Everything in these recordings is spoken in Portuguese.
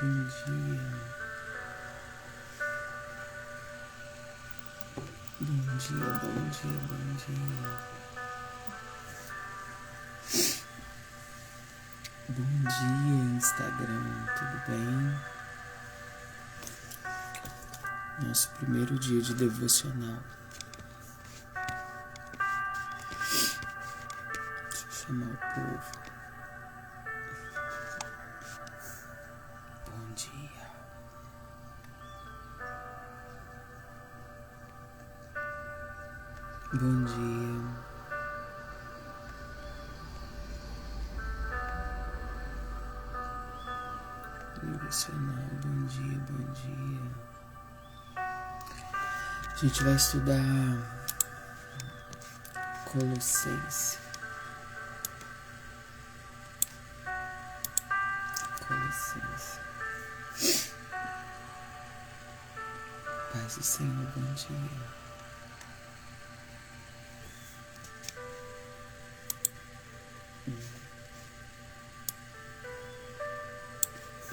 bom dia. Bom dia, bom dia, bom dia. Bom dia, Instagram, tudo bem? Nosso primeiro dia de devocional. Deixa eu chamar o povo. Bom dia. Bom dia. Devocional, bom dia, bom dia. A gente vai estudar Colossenses. Paz do Senhor, bom dia.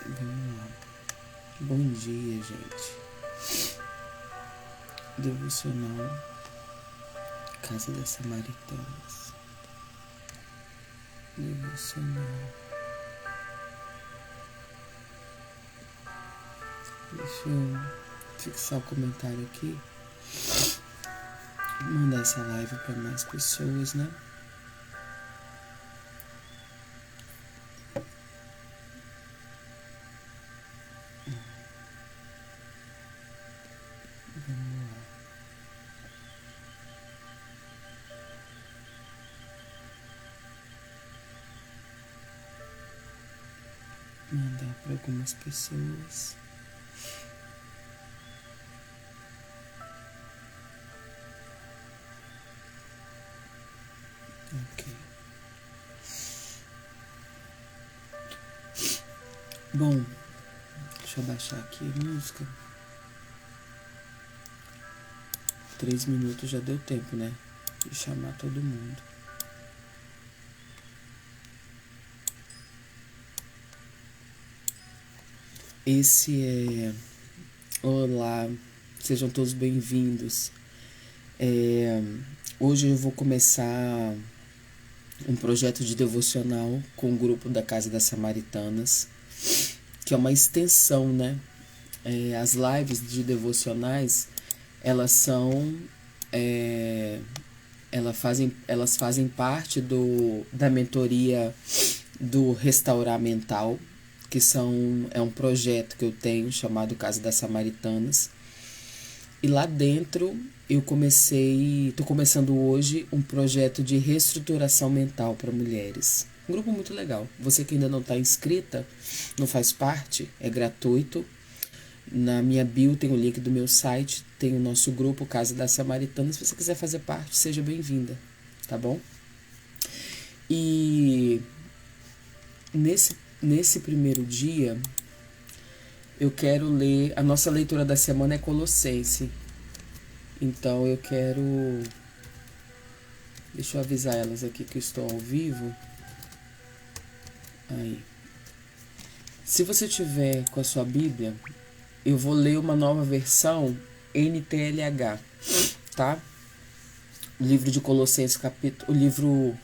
Vamos lá. Bom dia, gente. Devocional Casa das Samaritanas. Devocional. Deixa eu fixar o comentário aqui. Mandar essa live para mais pessoas, né? Vamos lá. Mandar para algumas pessoas. Ok. Bom, deixa eu baixar aqui a música. 3 minutos já deu tempo, né? De chamar todo mundo. Esse é... Olá, sejam todos bem-vindos. Hoje eu vou começar um projeto de devocional com o grupo da Casa das Samaritanas, que é uma extensão, né? As lives de devocionais, elas são... elas fazem parte da mentoria do Restaurar Mental, que é um projeto que eu tenho chamado Casa das Samaritanas. E lá dentro estou começando hoje um projeto de reestruturação mental para mulheres. Um grupo muito legal. Você que ainda não está inscrita, não faz parte, é gratuito. Na minha bio tem o link do meu site, tem o nosso grupo Casa das Samaritanas. Se você quiser fazer parte, seja bem-vinda, tá bom? E nesse primeiro dia, eu quero ler... A nossa leitura da semana é Colossenses. Então eu quero... Deixa eu avisar elas aqui que eu estou ao vivo. Aí. Se você tiver com a sua Bíblia, eu vou ler uma nova versão NTLH, tá? O livro de Colossenses, o livro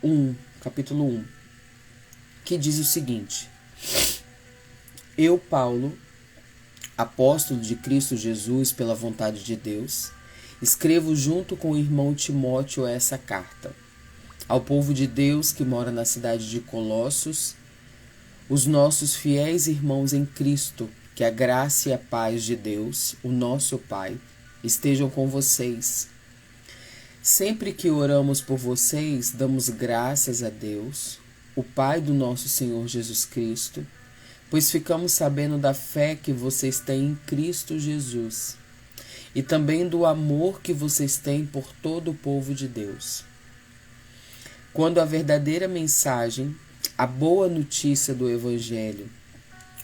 1, capítulo 1, que diz o seguinte: Eu, Paulo, apóstolo de Cristo Jesus pela vontade de Deus, escrevo junto com o irmão Timóteo essa carta. Ao povo de Deus que mora na cidade de Colossos, os nossos fiéis irmãos em Cristo, que a graça e a paz de Deus, o nosso Pai, estejam com vocês. Sempre que oramos por vocês, damos graças a Deus, o Pai do nosso Senhor Jesus Cristo, pois ficamos sabendo da fé que vocês têm em Cristo Jesus e também do amor que vocês têm por todo o povo de Deus. Quando a verdadeira mensagem, a boa notícia do Evangelho,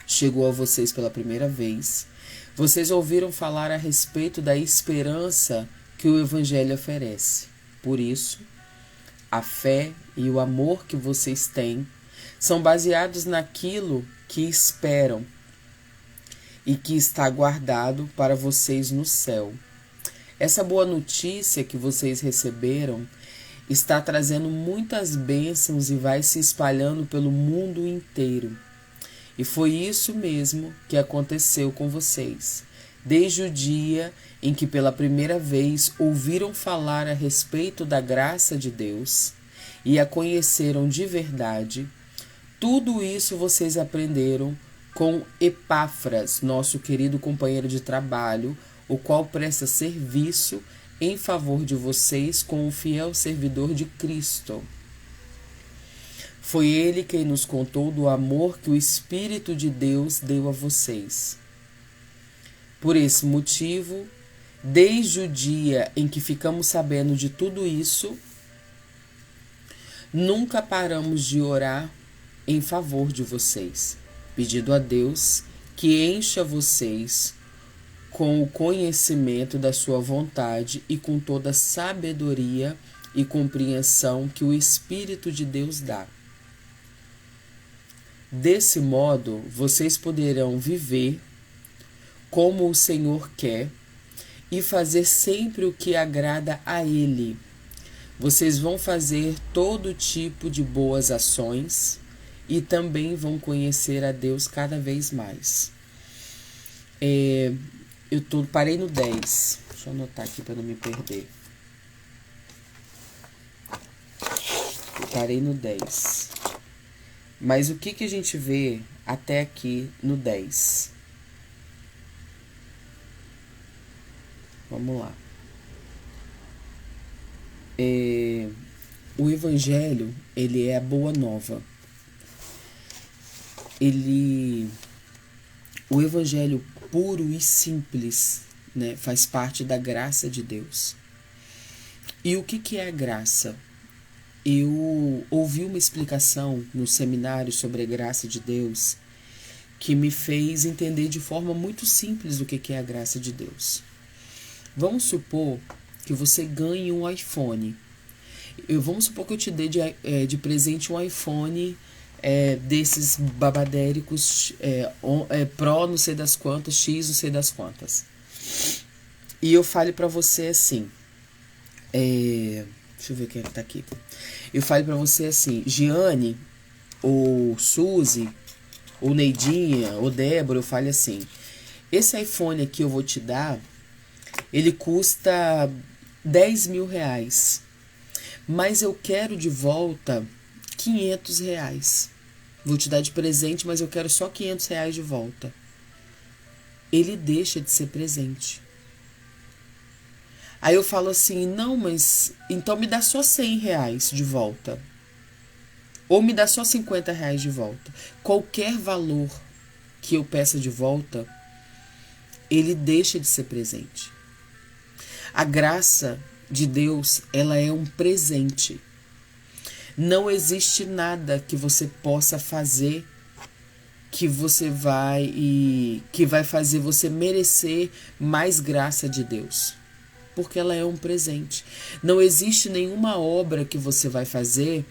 chegou a vocês pela primeira vez, vocês ouviram falar a respeito da esperança que o Evangelho oferece. Por isso, a fé e o amor que vocês têm são baseados naquilo que esperam e que está guardado para vocês no céu. Essa boa notícia que vocês receberam está trazendo muitas bênçãos e vai se espalhando pelo mundo inteiro. E foi isso mesmo que aconteceu com vocês. Desde o dia em que pela primeira vez ouviram falar a respeito da graça de Deus e a conheceram de verdade, tudo isso vocês aprenderam com Epáfras, nosso querido companheiro de trabalho, o qual presta serviço em favor de vocês como um fiel servidor de Cristo. Foi ele quem nos contou do amor que o Espírito de Deus deu a vocês. Por esse motivo, desde o dia em que ficamos sabendo de tudo isso, nunca paramos de orar em favor de vocês, pedindo a Deus que encha vocês com o conhecimento da sua vontade e com toda a sabedoria e compreensão que o Espírito de Deus dá. Desse modo, vocês poderão viver como o Senhor quer e fazer sempre o que agrada a Ele. Vocês vão fazer todo tipo de boas ações e também vão conhecer a Deus cada vez mais. Parei no 10. Deixa eu anotar aqui para não me perder. Eu parei no 10. Mas o que a gente vê até aqui no 10? Vamos lá. O Evangelho, ele é a boa nova. O Evangelho puro e simples, né, faz parte da graça de Deus. E o que é a graça? Eu ouvi uma explicação no seminário sobre a graça de Deus que me fez entender de forma muito simples o que é a graça de Deus. Vamos supor que você ganhe um iPhone. Vamos supor que eu te dê de presente um iPhone desses babadéricos Pro não sei das quantas, X não sei das quantas. E eu fale pra você assim... deixa eu ver quem é que tá aqui. Eu falo pra você assim, Giane, ou Suzy, ou Neidinha, ou Débora, eu falo assim, esse iPhone aqui eu vou te dar, ele custa 10 mil reais, mas eu quero de volta 500 reais. Vou te dar de presente, mas eu quero só 500 reais de volta. Ele deixa de ser presente. Aí eu falo assim, não, mas então me dá só 100 reais de volta. Ou me dá só 50 reais de volta. Qualquer valor que eu peça de volta, ele deixa de ser presente. A graça de Deus, ela é um presente. Não existe nada que você possa fazer que vai fazer você merecer mais graça de Deus. Porque ela é um presente. Não existe nenhuma obra que você vai fazer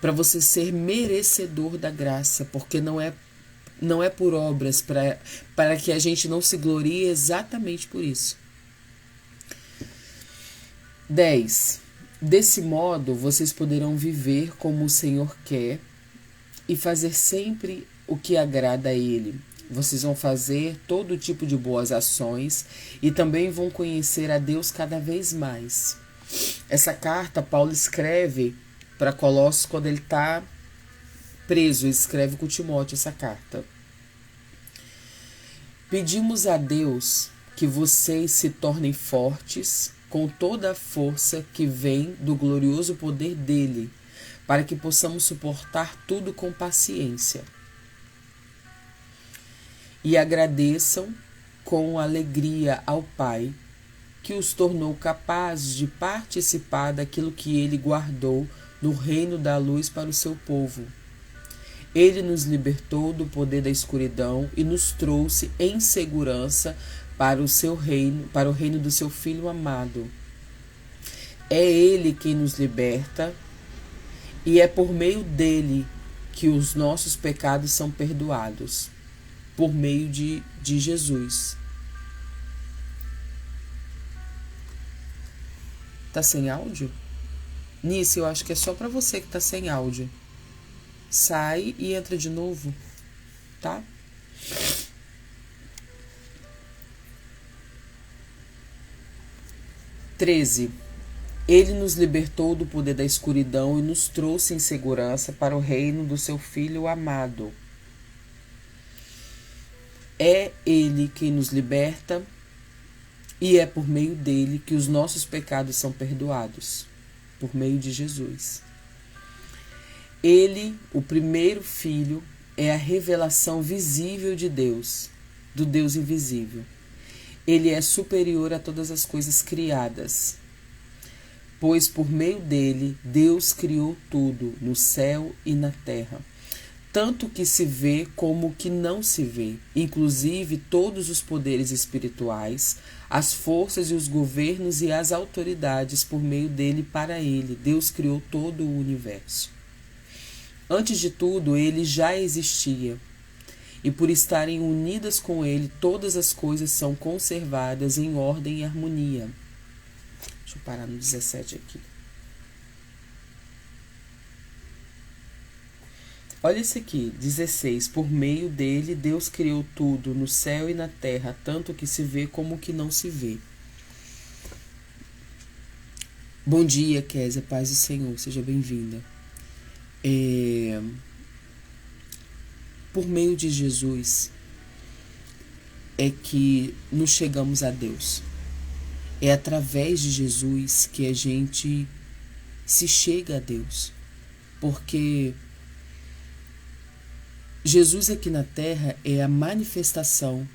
para você ser merecedor da graça, porque não é por obras, para que a gente não se glorie exatamente por isso. 10. Desse modo, vocês poderão viver como o Senhor quer e fazer sempre o que agrada a Ele. Vocês vão fazer todo tipo de boas ações e também vão conhecer a Deus cada vez mais. Essa carta, Paulo escreve para Colossos quando ele está preso. Ele escreve com Timóteo essa carta. Pedimos a Deus que vocês se tornem fortes com toda a força que vem do glorioso poder dele, para que possamos suportar tudo com paciência. E agradeçam com alegria ao Pai, que os tornou capazes de participar daquilo que Ele guardou no reino da luz para o seu povo. Ele nos libertou do poder da escuridão e nos trouxe em segurança para o seu reino, para o reino do seu Filho amado. É Ele quem nos liberta e é por meio dele que os nossos pecados são perdoados por meio de Jesus. Tá sem áudio? Nisso, eu acho que é só para você que tá sem áudio. Sai e entra de novo, tá? (13) Ele nos libertou do poder da escuridão e nos trouxe em segurança para o reino do seu Filho amado. É Ele quem nos liberta e é por meio dele que os nossos pecados são perdoados, por meio de Jesus. Ele, o primeiro Filho, é a revelação visível de Deus, do Deus invisível. Ele é superior a todas as coisas criadas, pois por meio dele Deus criou tudo, no céu e na terra, tanto que se vê como o que não se vê, inclusive todos os poderes espirituais, as forças e os governos e as autoridades por meio dele e para ele. Deus criou todo o universo. Antes de tudo, ele já existia, e por estarem unidas com ele, todas as coisas são conservadas em ordem e harmonia. Deixa eu parar no 17 aqui. Olha esse aqui, 16. Por meio dele, Deus criou tudo, no céu e na terra, tanto o que se vê como o que não se vê. Bom dia, Kézia, paz do Senhor, seja bem-vinda. Por meio de Jesus é que nos chegamos a Deus. É através de Jesus que a gente se chega a Deus. Porque Jesus aqui na terra é a manifestação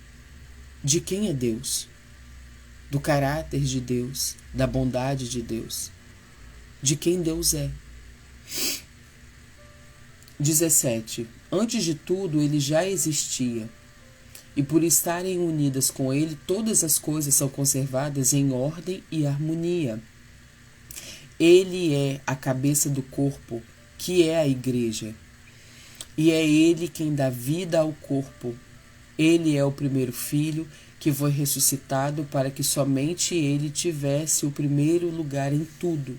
de quem é Deus, do caráter de Deus, da bondade de Deus, de quem Deus é. 17. Antes de tudo, ele já existia, e por estarem unidas com ele, todas as coisas são conservadas em ordem e harmonia. Ele é a cabeça do corpo, que é a igreja. E é ele quem dá vida ao corpo. Ele é o primeiro filho que foi ressuscitado para que somente ele tivesse o primeiro lugar em tudo.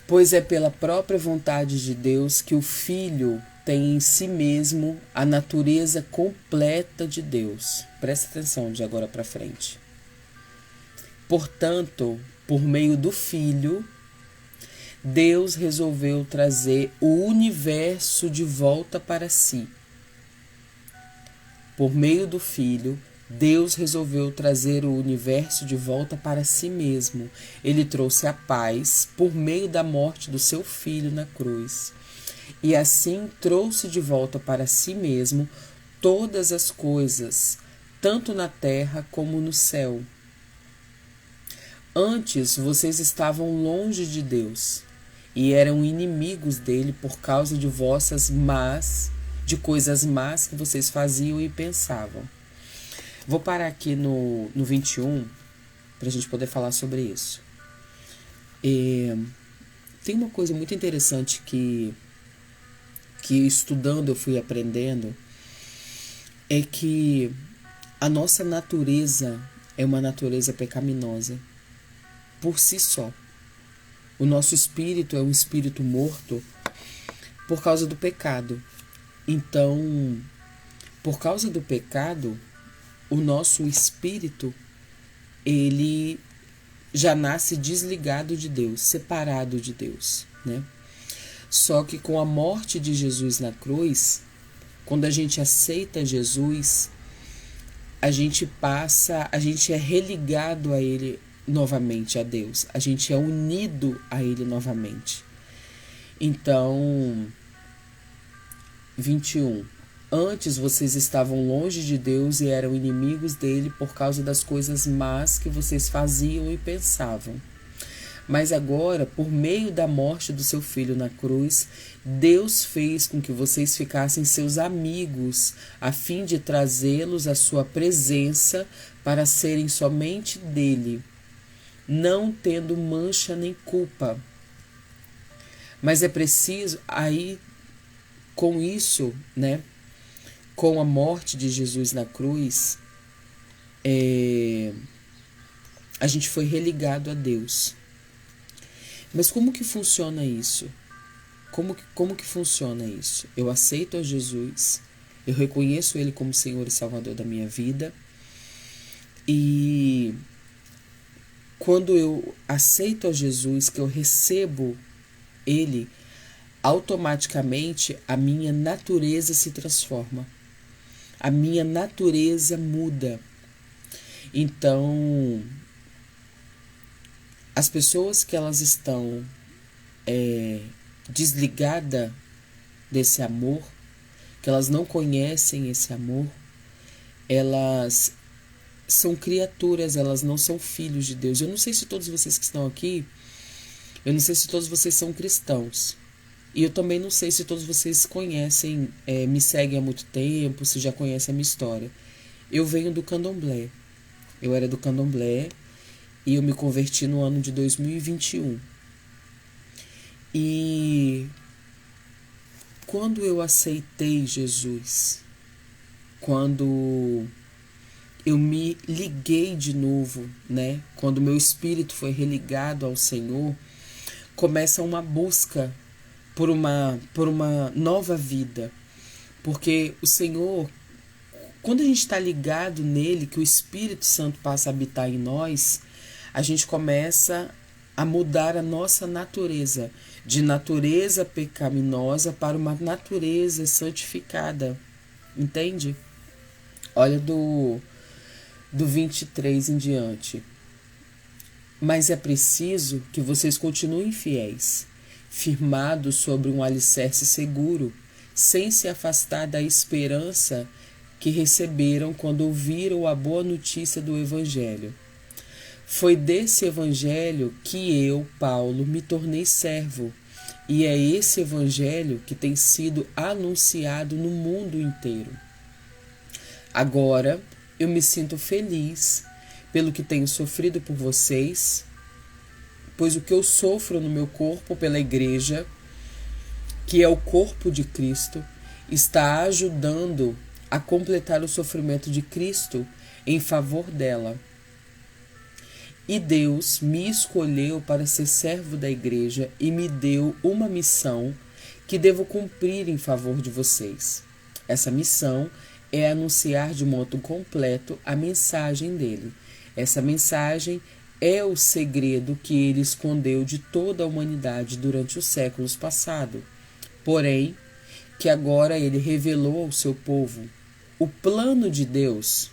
Pois é pela própria vontade de Deus que o Filho tem em si mesmo a natureza completa de Deus. Presta atenção de agora para frente. Portanto, por meio do Filho, Deus resolveu trazer o universo de volta para si. Por meio do Filho, Deus resolveu trazer o universo de volta para si mesmo. Ele trouxe a paz por meio da morte do seu Filho na cruz. E assim trouxe de volta para si mesmo todas as coisas, tanto na terra como no céu. Antes vocês estavam longe de Deus e eram inimigos dele por causa de de coisas más que vocês faziam e pensavam. Vou parar aqui no 21 para a gente poder falar sobre isso. Tem uma coisa muito interessante que estudando eu fui aprendendo, é que a nossa natureza é uma natureza pecaminosa por si só. O nosso espírito é um espírito morto por causa do pecado. Então, por causa do pecado, o nosso espírito, ele já nasce desligado de Deus, separado de Deus, né? Só que com a morte de Jesus na cruz, quando a gente aceita Jesus, a gente é religado a ele novamente, a Deus. A gente é unido a ele novamente. Então, 21. Antes vocês estavam longe de Deus e eram inimigos dele por causa das coisas más que vocês faziam e pensavam. Mas agora, por meio da morte do seu filho na cruz, Deus fez com que vocês ficassem seus amigos, a fim de trazê-los à sua presença para serem somente dele, não tendo mancha nem culpa. Mas é preciso, aí, com isso, né, com a morte de Jesus na cruz, a gente foi religado a Deus. Mas como que funciona isso? Como que funciona isso? Eu aceito a Jesus, eu reconheço Ele como Senhor e Salvador da minha vida, e quando eu aceito a Jesus, que eu recebo Ele, automaticamente a minha natureza se transforma. A minha natureza muda. Então, as pessoas que elas estão desligadas desse amor, que elas não conhecem esse amor, elas são criaturas, elas não são filhos de Deus. Eu não sei se todos vocês que estão aqui, eu não sei se todos vocês são cristãos. E eu também não sei se todos vocês conhecem, me seguem há muito tempo, se já conhecem a minha história. Eu venho do candomblé. Eu era do candomblé e eu me converti no ano de 2021. E quando eu aceitei Jesus, quando eu me liguei de novo, né? Quando meu espírito foi religado ao Senhor, começa uma busca por uma nova vida. Porque o Senhor, quando a gente está ligado nele, que o Espírito Santo passa a habitar em nós, a gente começa a mudar a nossa natureza, de natureza pecaminosa para uma natureza santificada. Entende? Olha do 23 em diante. Mas é preciso que vocês continuem fiéis, firmados sobre um alicerce seguro, sem se afastar da esperança que receberam quando ouviram a boa notícia do Evangelho. Foi desse Evangelho que eu, Paulo, me tornei servo, e é esse Evangelho que tem sido anunciado no mundo inteiro. Agora, eu me sinto feliz pelo que tenho sofrido por vocês, pois o que eu sofro no meu corpo pela igreja, que é o corpo de Cristo, está ajudando a completar o sofrimento de Cristo em favor dela. E Deus me escolheu para ser servo da igreja e me deu uma missão que devo cumprir em favor de vocês. Essa missão é anunciar de modo completo a mensagem dele. Essa mensagem é o segredo que ele escondeu de toda a humanidade durante os séculos passados. Porém, que agora ele revelou ao seu povo. O plano de Deus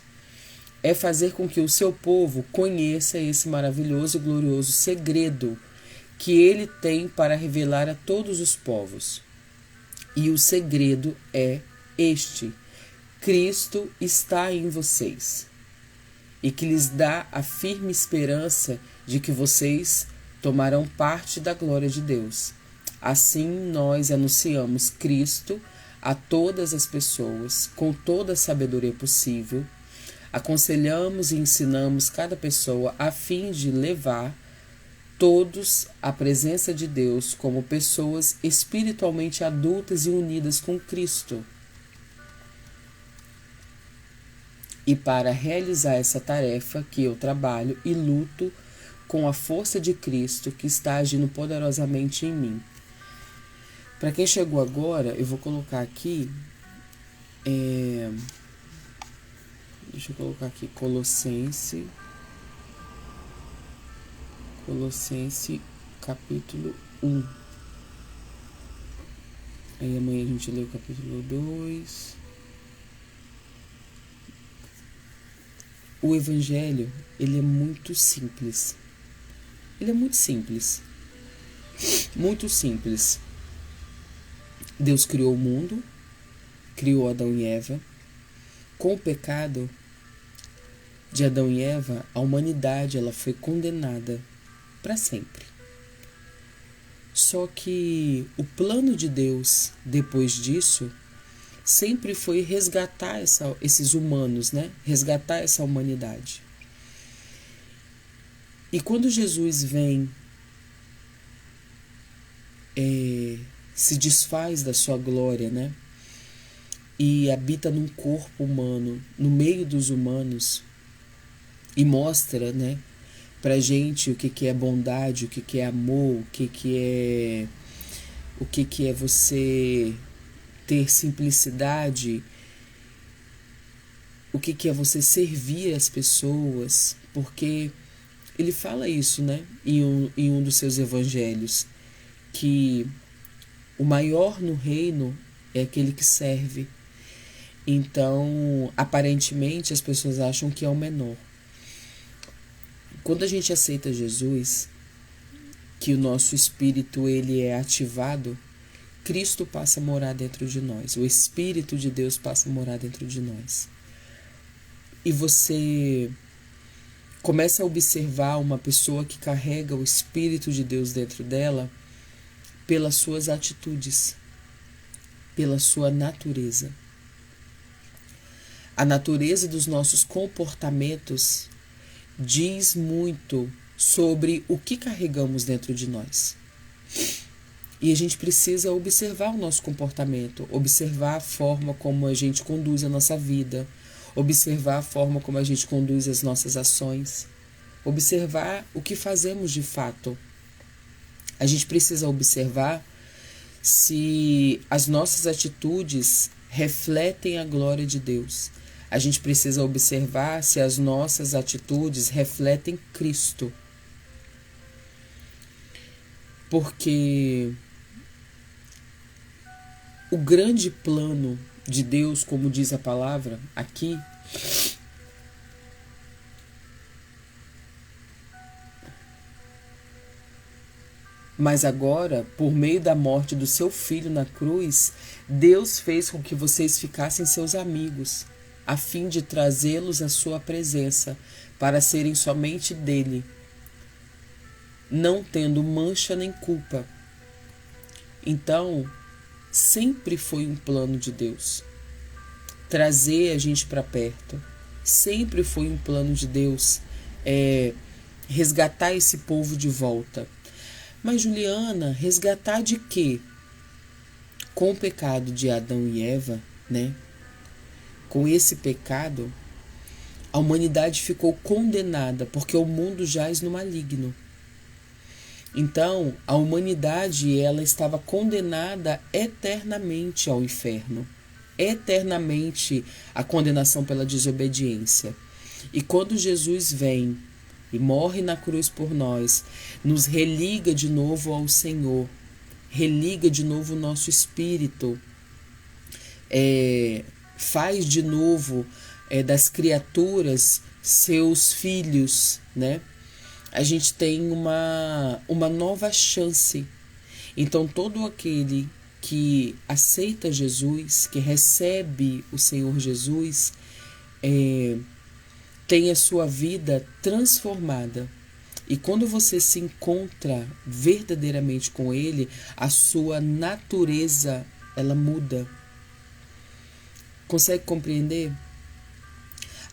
é fazer com que o seu povo conheça esse maravilhoso e glorioso segredo que ele tem para revelar a todos os povos. E o segredo é este: Cristo está em vocês, e que lhes dá a firme esperança de que vocês tomarão parte da glória de Deus. Assim, nós anunciamos Cristo a todas as pessoas, com toda a sabedoria possível. Aconselhamos e ensinamos cada pessoa a fim de levar todos à presença de Deus como pessoas espiritualmente adultas e unidas com Cristo. E para realizar essa tarefa que eu trabalho e luto com a força de Cristo que está agindo poderosamente em mim. Para quem chegou agora, eu vou colocar aqui, deixa eu colocar aqui Colossenses capítulo 1. Aí amanhã a gente lê o capítulo 2. O Evangelho, ele é muito simples. Ele é muito simples. Muito simples. Deus criou o mundo, criou Adão e Eva. Com o pecado de Adão e Eva, a humanidade ela foi condenada para sempre. Só que o plano de Deus, depois disso, sempre foi resgatar esses humanos, né? Resgatar essa humanidade. E quando Jesus vem se desfaz da sua glória, né? E habita num corpo humano, no meio dos humanos, e mostra, né, pra gente o que é bondade, o que é amor, o que é você ter simplicidade, o que é você servir as pessoas, porque ele fala isso, né, em um dos seus evangelhos, que o maior no reino é aquele que serve. Então, aparentemente, as pessoas acham que é o menor. Quando a gente aceita Jesus, que o nosso espírito ele é ativado, Cristo passa a morar dentro de nós. O Espírito de Deus passa a morar dentro de nós. E você começa a observar uma pessoa que carrega o Espírito de Deus dentro dela pelas suas atitudes, pela sua natureza. A natureza dos nossos comportamentos diz muito sobre o que carregamos dentro de nós. E a gente precisa observar o nosso comportamento, observar a forma como a gente conduz a nossa vida, observar a forma como a gente conduz as nossas ações, observar o que fazemos de fato. A gente precisa observar se as nossas atitudes refletem a glória de Deus. A gente precisa observar se as nossas atitudes refletem Cristo. Porque o grande plano de Deus, como diz a palavra aqui, mas agora, por meio da morte do seu filho na cruz, Deus fez com que vocês ficassem seus amigos, a fim de trazê-los à sua presença, para serem somente dele, não tendo mancha nem culpa. Então, sempre foi um plano de Deus trazer a gente para perto. Sempre foi um plano de Deus resgatar esse povo de volta. Mas, Juliana, resgatar de quê? Com o pecado de Adão e Eva, né? Com esse pecado, a humanidade ficou condenada, porque o mundo jaz no maligno. Então, a humanidade ela estava condenada eternamente ao inferno, eternamente à condenação pela desobediência. E quando Jesus vem e morre na cruz por nós, nos religa de novo ao Senhor, religa de novo o nosso espírito, faz de novo das criaturas seus filhos, né? A gente tem uma nova chance. Então, todo aquele que aceita Jesus, que recebe o Senhor Jesus, tem a sua vida transformada. E quando você se encontra verdadeiramente com Ele, a sua natureza, ela muda. Consegue compreender?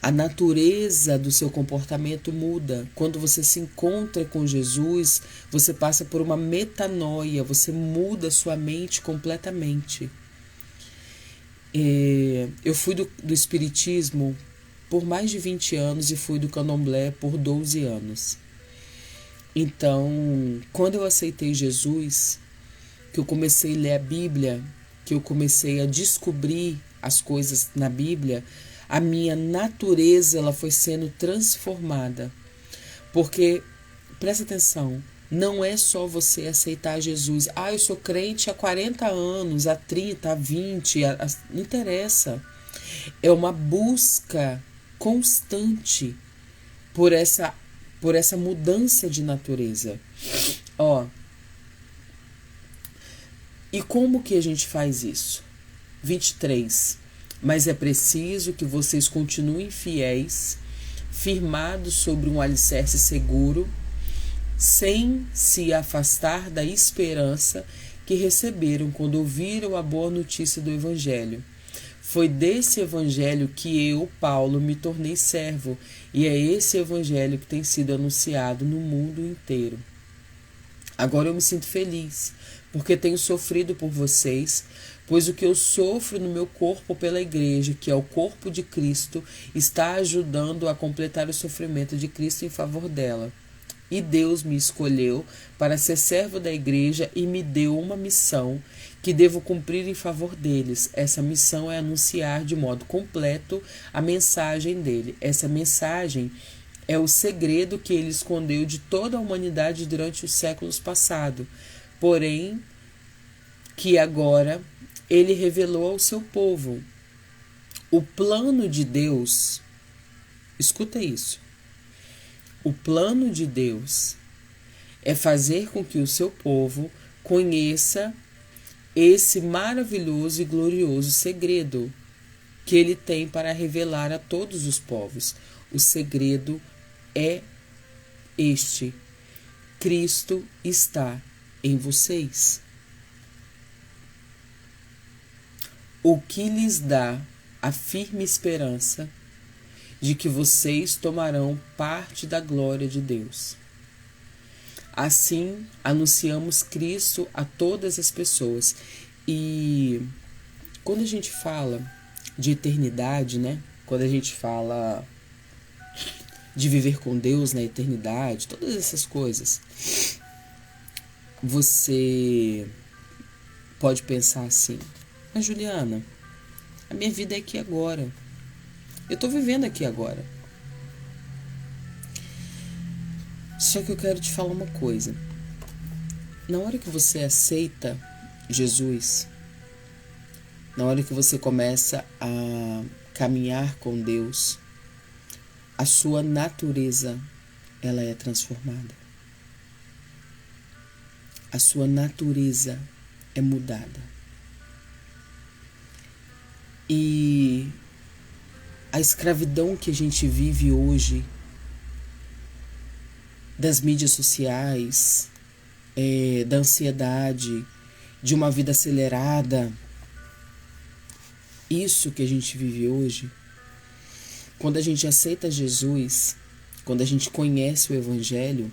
A natureza do seu comportamento muda. Quando você se encontra com Jesus, você passa por uma metanoia, você muda sua mente completamente. Eu fui do Espiritismo por mais de 20 anos e fui do Candomblé por 12 anos. Então, quando eu aceitei Jesus, que eu comecei a ler a Bíblia, que eu comecei a descobrir as coisas na Bíblia, a minha natureza ela foi sendo transformada. Porque, presta atenção, não é só você aceitar Jesus. Eu sou crente há 40 anos, há 30, há 20, não interessa. É uma busca constante por essa mudança de natureza. E como que a gente faz isso? 23. Mas é preciso que vocês continuem fiéis, firmados sobre um alicerce seguro, sem se afastar da esperança que receberam quando ouviram a boa notícia do Evangelho. Foi desse Evangelho que eu, Paulo, me tornei servo, e é esse Evangelho que tem sido anunciado no mundo inteiro. Agora eu me sinto feliz, porque tenho sofrido por vocês, pois o que eu sofro no meu corpo pela igreja, que é o corpo de Cristo, está ajudando a completar o sofrimento de Cristo em favor dela. E Deus me escolheu para ser servo da igreja e me deu uma missão que devo cumprir em favor deles. Essa missão é anunciar de modo completo a mensagem dele. Essa mensagem é o segredo que ele escondeu de toda a humanidade durante os séculos passados, porém que agora ele revelou ao seu povo. O plano de Deus, escuta isso, o plano de Deus é fazer com que o seu povo conheça esse maravilhoso e glorioso segredo que ele tem para revelar a todos os povos. O segredo é este: Cristo está em vocês. O que lhes dá a firme esperança de que vocês tomarão parte da glória de Deus. Assim, anunciamos Cristo a todas as pessoas. E quando a gente fala de eternidade, né? Quando a gente fala de viver com Deus na eternidade, todas essas coisas, você pode pensar assim: mas Juliana, a minha vida é aqui agora. Eu estou vivendo aqui agora. Só que eu quero te falar uma coisa. Na hora que você aceita Jesus, na hora que você começa a caminhar com Deus, a sua natureza, ela é transformada. A sua natureza é mudada. E a escravidão que a gente vive hoje, das mídias sociais, da ansiedade, de uma vida acelerada, isso que a gente vive hoje, quando a gente aceita Jesus, quando a gente conhece o Evangelho,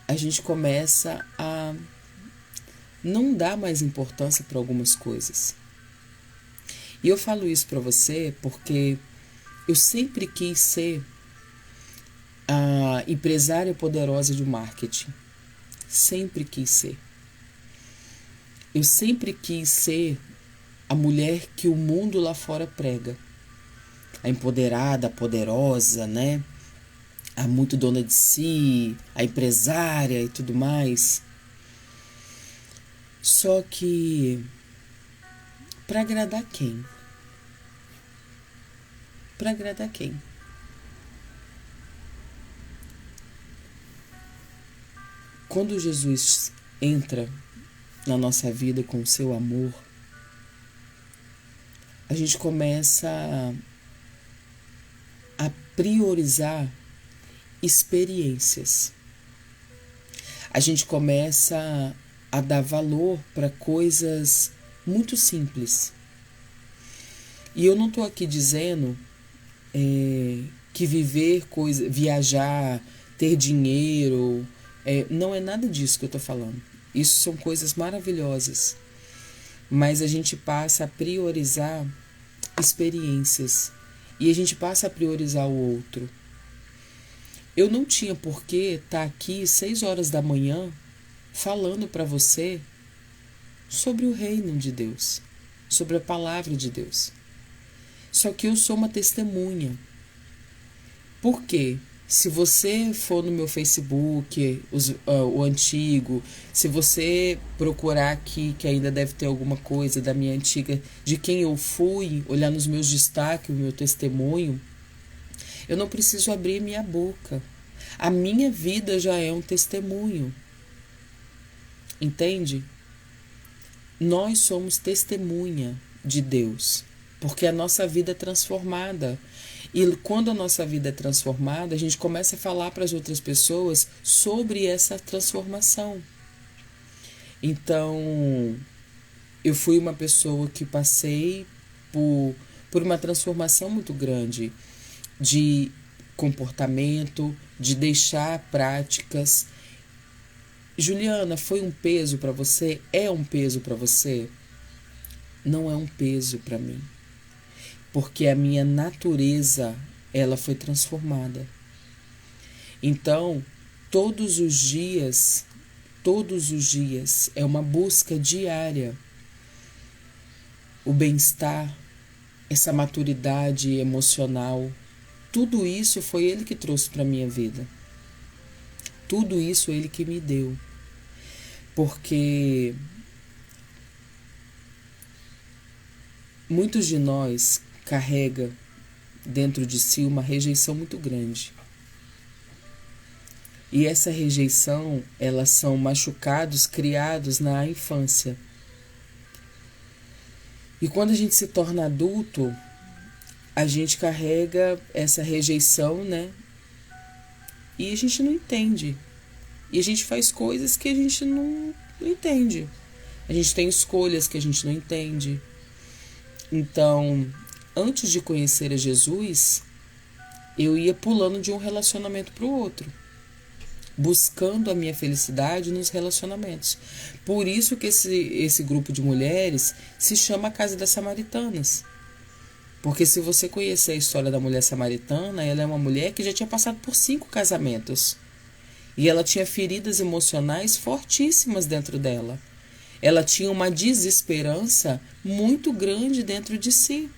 a gente começa a não dar mais importância para algumas coisas. E eu falo isso para você porque eu sempre quis ser a empresária poderosa de marketing. Sempre quis ser. Eu sempre quis ser a mulher que o mundo lá fora prega. A empoderada, a poderosa, né? A muito dona de si, a empresária e tudo mais. Só que para agradar quem? Para agradar quem? Quando Jesus entra na nossa vida com o seu amor, a gente começa a priorizar experiências. A gente começa a dar valor para coisas muito simples. E eu não estou aqui dizendo que viajar, ter dinheiro, não é nada disso que eu estou falando. Isso são coisas maravilhosas. Mas a gente passa a priorizar experiências. E a gente passa a priorizar o outro. Eu não tinha por que estar aqui 6 horas da manhã falando para você sobre o reino de Deus, sobre a palavra de Deus. Só que eu sou uma testemunha. Por quê? Se você for no meu Facebook, o antigo, se você procurar aqui, que ainda deve ter alguma coisa da minha antiga, de quem eu fui, olhar nos meus destaques, o meu testemunho, eu não preciso abrir minha boca. A minha vida já é um testemunho. Entende? Nós somos testemunha de Deus, porque a nossa vida é transformada. E quando a nossa vida é transformada, a gente começa a falar para as outras pessoas sobre essa transformação. Então, eu fui uma pessoa que passei por uma transformação muito grande de comportamento, de deixar práticas Juliana, foi um peso para você? É um peso para você? Não é um peso para mim, porque a minha natureza, ela foi transformada. Então, todos os dias é uma busca diária. O bem-estar, essa maturidade emocional, tudo isso foi ele que trouxe para minha vida. Tudo isso ele que me deu. Porque muitos de nós carrega dentro de si uma rejeição muito grande. E essa rejeição, elas são machucados criados na infância. E quando a gente se torna adulto, a gente carrega essa rejeição, né? E a gente não entende. E a gente faz coisas que a gente não entende. A gente tem escolhas que a gente não entende. Então, antes de conhecer a Jesus, eu ia pulando de um relacionamento para o outro, buscando a minha felicidade nos relacionamentos. Por isso que esse grupo de mulheres se chama Casa das Samaritanas. Porque se você conhecer a história da mulher samaritana, ela é uma mulher que já tinha passado por 5 casamentos. E ela tinha feridas emocionais fortíssimas dentro dela. Ela tinha uma desesperança muito grande dentro de si.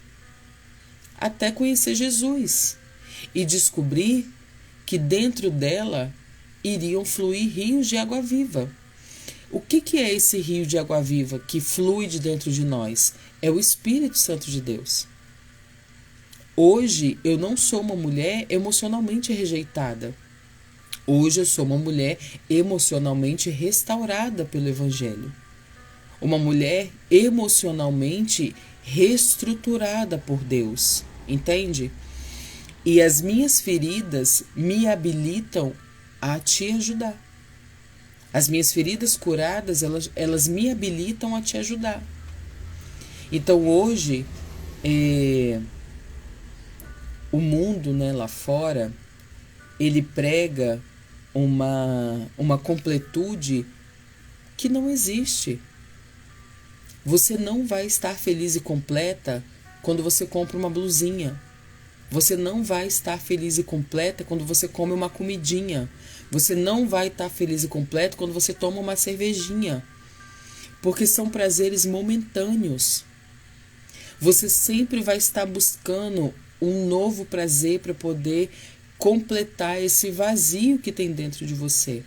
Até conhecer Jesus. E descobrir que dentro dela iriam fluir rios de água viva. O que é esse rio de água viva que flui de dentro de nós? É o Espírito Santo de Deus. Hoje eu não sou uma mulher emocionalmente rejeitada. Hoje eu sou uma mulher emocionalmente restaurada pelo Evangelho. Uma mulher emocionalmente reestruturada por Deus. Entende? E as minhas feridas me habilitam a te ajudar. As minhas feridas curadas, elas me habilitam a te ajudar. Então hoje, o mundo, né, lá fora, ele prega uma completude que não existe. Você não vai estar feliz e completa quando você compra uma blusinha. Você não vai estar feliz e completa quando você come uma comidinha. Você não vai estar feliz e completo quando você toma uma cervejinha. Porque são prazeres momentâneos. Você sempre vai estar buscando um novo prazer para poder completar esse vazio que tem dentro de você.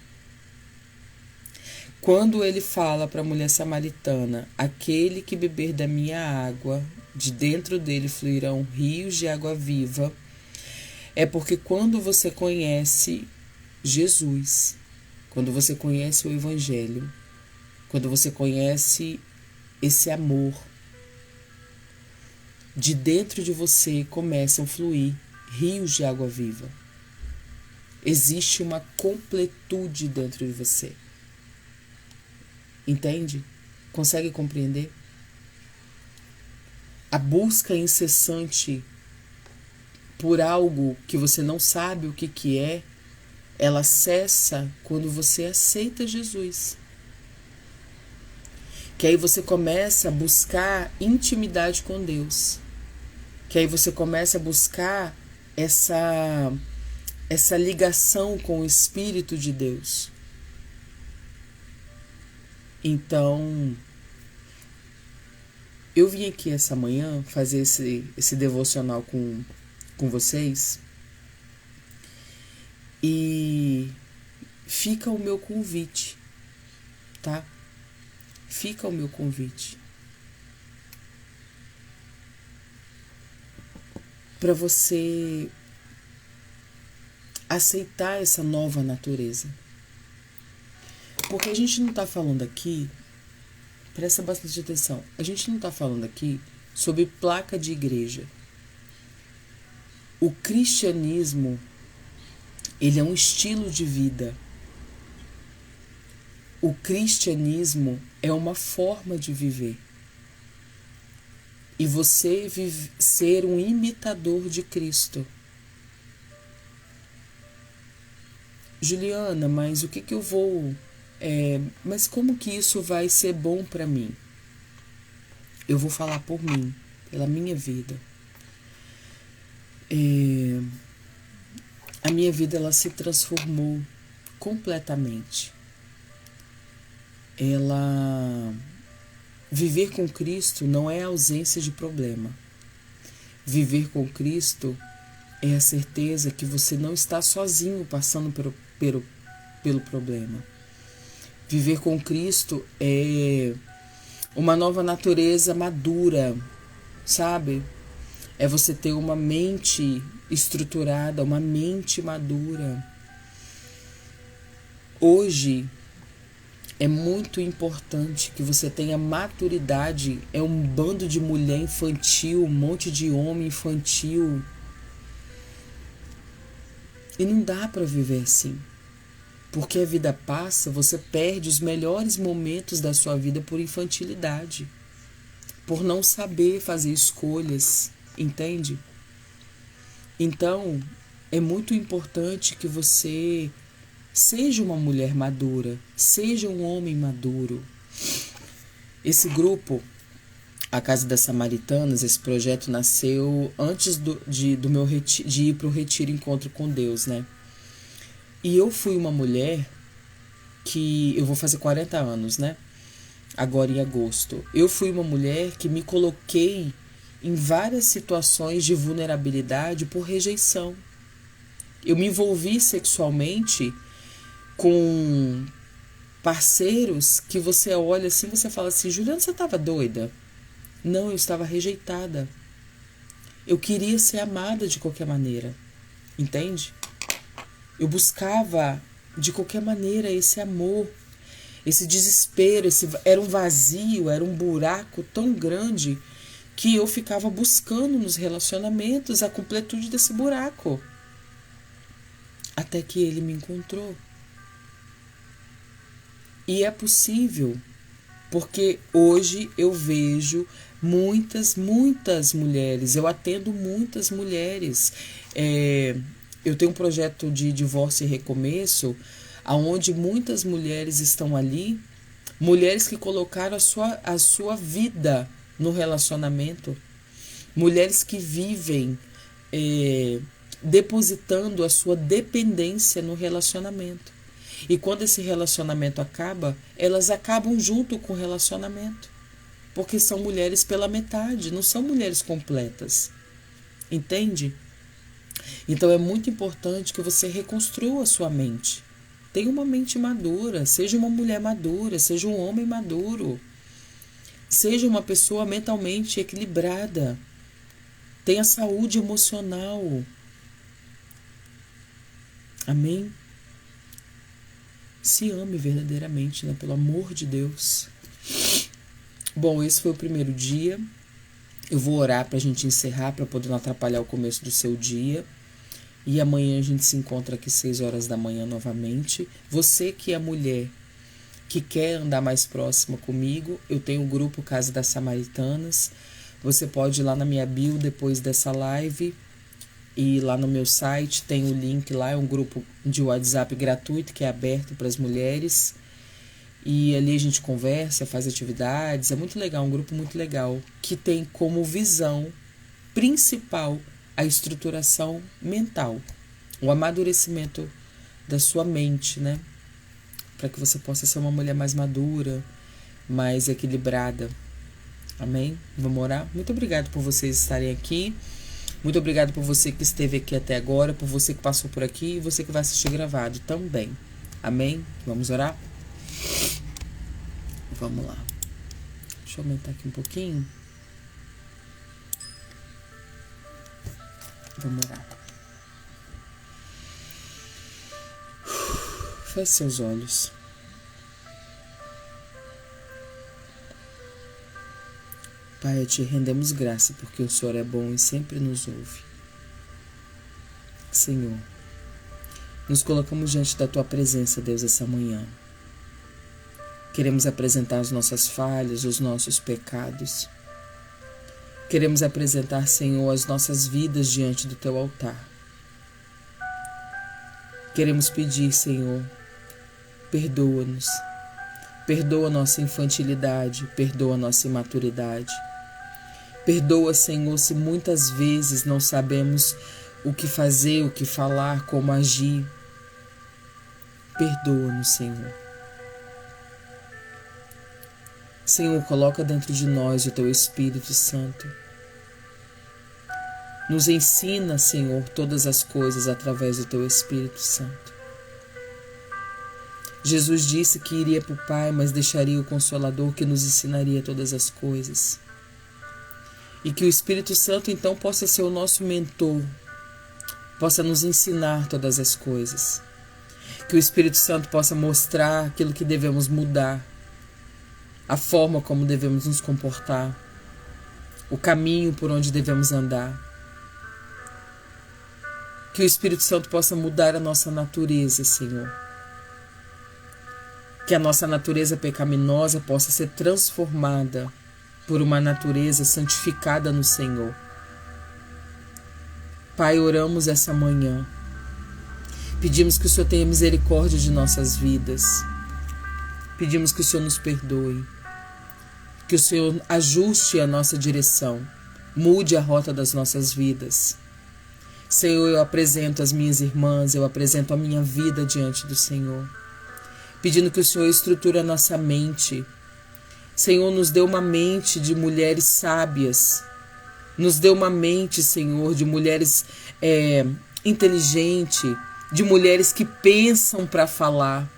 Quando ele fala para a mulher samaritana, aquele que beber da minha água, de dentro dele fluirão rios de água viva, é porque quando você conhece Jesus, quando você conhece o Evangelho, quando você conhece esse amor, de dentro de você começam a fluir rios de água viva. Existe uma completude dentro de você. Entende? Consegue compreender? A busca incessante por algo que você não sabe o que é, ela cessa quando você aceita Jesus. Que aí você começa a buscar intimidade com Deus. Que aí você começa a buscar essa ligação com o Espírito de Deus. Então, eu vim aqui essa manhã fazer esse devocional com vocês. E fica o meu convite, tá? Fica o meu convite. Para você aceitar essa nova natureza. Porque a gente não está falando aqui, presta bastante atenção, a gente não está falando aqui sobre placa de igreja. O cristianismo, ele é um estilo de vida. O cristianismo é uma forma de viver. E você ser um imitador de Cristo. Juliana, mas o que eu vou Mas como que isso vai ser bom para mim? Eu vou falar por mim, pela minha vida. A minha vida, ela se transformou completamente. Viver com Cristo não é ausência de problema. Viver com Cristo é a certeza que você não está sozinho passando pelo problema. Viver com Cristo é uma nova natureza madura, sabe? É você ter uma mente estruturada, uma mente madura. Hoje é muito importante que você tenha maturidade. É um bando de mulher infantil, um monte de homem infantil. E não dá para viver assim. Porque a vida passa, você perde os melhores momentos da sua vida por infantilidade. Por não saber fazer escolhas, entende? Então, é muito importante que você seja uma mulher madura, seja um homem maduro. Esse grupo, a Casa das Samaritanas, esse projeto nasceu antes de ir para o Retiro Encontro com Deus, né? E eu fui uma mulher que... Eu vou fazer 40 anos, né? Agora em agosto. Eu fui uma mulher que me coloquei em várias situações de vulnerabilidade por rejeição. Eu me envolvi sexualmente com parceiros que você olha assim, você fala assim: Juliana, você estava doida? Não, eu estava rejeitada. Eu queria ser amada de qualquer maneira, entende? Eu buscava de qualquer maneira esse amor, esse desespero, era um vazio, era um buraco tão grande que eu ficava buscando nos relacionamentos a completude desse buraco. Até que ele me encontrou. E é possível, porque hoje eu vejo muitas mulheres, eu atendo muitas mulheres. Eu tenho um projeto de divórcio e recomeço, onde muitas mulheres estão ali, mulheres que colocaram a sua vida no relacionamento, mulheres que vivem depositando a sua dependência no relacionamento. E quando esse relacionamento acaba, elas acabam junto com o relacionamento. Porque são mulheres pela metade, não são mulheres completas. Entende? Então é muito importante que você reconstrua a sua mente. Tenha uma mente madura, seja uma mulher madura, seja um homem maduro. Seja uma pessoa mentalmente equilibrada. Tenha saúde emocional. Amém? Se ame verdadeiramente, né? Pelo amor de Deus. Bom, esse foi o primeiro dia. Eu vou orar para a gente encerrar, para poder não atrapalhar o começo do seu dia. E amanhã a gente se encontra aqui 6 horas da manhã novamente. Você que é mulher, que quer andar mais próxima comigo, eu tenho o grupo Casa das Samaritanas. Você pode ir lá na minha bio depois dessa live. E lá no meu site tem o link lá, é um grupo de WhatsApp gratuito que é aberto para as mulheres. E ali a gente conversa, faz atividades, é muito legal, um grupo muito legal, que tem como visão principal a estruturação mental, o amadurecimento da sua mente, né? Para que você possa ser uma mulher mais madura, mais equilibrada. Amém? Vamos orar? Muito obrigado por vocês estarem aqui. Muito obrigado por você que esteve aqui até agora, por você que passou por aqui e você que vai assistir gravado também. Amém? Vamos orar? Vamos lá. Deixa eu aumentar aqui um pouquinho. Vamos orar. Feche seus olhos. Pai, te rendemos graça porque o Senhor é bom e sempre nos ouve. Senhor, nos colocamos diante da Tua presença, Deus, essa manhã. Queremos apresentar as nossas falhas, os nossos pecados. Queremos apresentar, Senhor, as nossas vidas diante do Teu altar. Queremos pedir, Senhor, perdoa-nos. Perdoa nossa infantilidade, perdoa nossa imaturidade. Perdoa, Senhor, se muitas vezes não sabemos o que fazer, o que falar, como agir. Perdoa-nos, Senhor. Senhor, coloca dentro de nós o Teu Espírito Santo. Nos ensina, Senhor, todas as coisas através do Teu Espírito Santo. Jesus disse que iria para o Pai, mas deixaria o Consolador que nos ensinaria todas as coisas. E que o Espírito Santo, então, possa ser o nosso mentor, possa nos ensinar todas as coisas. Que o Espírito Santo possa mostrar aquilo que devemos mudar, a forma como devemos nos comportar, o caminho por onde devemos andar. Que o Espírito Santo possa mudar a nossa natureza, Senhor. Que a nossa natureza pecaminosa possa ser transformada por uma natureza santificada no Senhor. Pai, oramos essa manhã. Pedimos que o Senhor tenha misericórdia de nossas vidas. Pedimos que o Senhor nos perdoe. Que o Senhor ajuste a nossa direção. Mude a rota das nossas vidas. Senhor, eu apresento as minhas irmãs, eu apresento a minha vida diante do Senhor. Pedindo que o Senhor estruture a nossa mente. Senhor, nos dê uma mente de mulheres sábias. Nos dê uma mente, Senhor, de mulheres inteligentes, de mulheres que pensam para falar.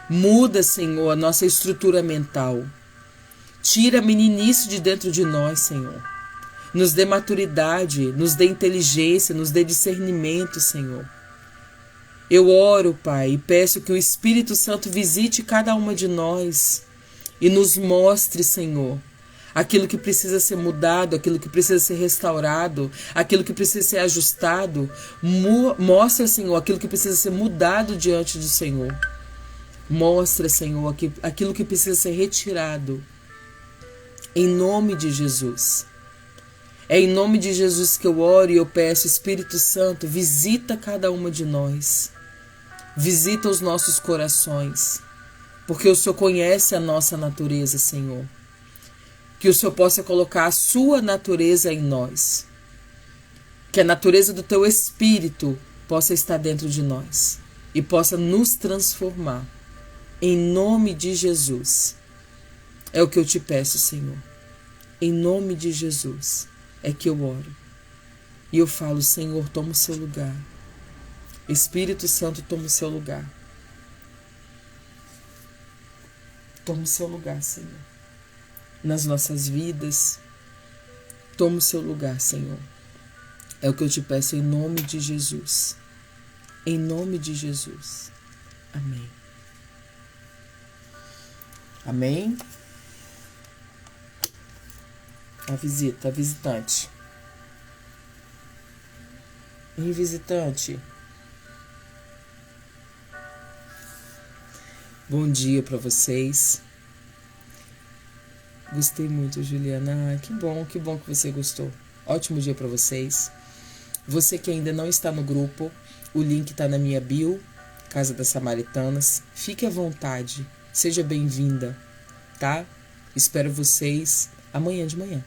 Muda, Senhor, a nossa estrutura mental. Tira a meninice de dentro de nós, Senhor. Nos dê maturidade, nos dê inteligência, nos dê discernimento, Senhor. Eu oro, Pai, e peço que o Espírito Santo visite cada uma de nós e nos mostre, Senhor, aquilo que precisa ser mudado, aquilo que precisa ser restaurado, aquilo que precisa ser ajustado. Mostra, Senhor, aquilo que precisa ser mudado diante do Senhor. Mostra, Senhor, aquilo que precisa ser retirado. Em nome de Jesus. É em nome de Jesus que eu oro e eu peço, Espírito Santo, visita cada uma de nós. Visita os nossos corações. Porque o Senhor conhece a nossa natureza, Senhor. Que o Senhor possa colocar a sua natureza em nós. Que a natureza do Teu Espírito possa estar dentro de nós. E possa nos transformar. Em nome de Jesus. É o que eu te peço, Senhor. Em nome de Jesus é que eu oro. E eu falo, Senhor, toma o seu lugar. Espírito Santo, toma o seu lugar. Toma o seu lugar, Senhor. Nas nossas vidas. Toma o seu lugar, Senhor. É o que eu te peço em nome de Jesus. Em nome de Jesus. Amém. Amém. A visitante. E visitante. Bom dia para vocês. Gostei muito, Juliana. Que bom que você gostou. Ótimo dia para vocês. Você que ainda não está no grupo, o link está na minha bio, Casa das Samaritanas. Fique à vontade. Seja bem-vinda, tá? Espero vocês amanhã de manhã.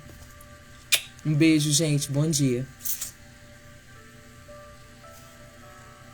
Um beijo, gente. Bom dia.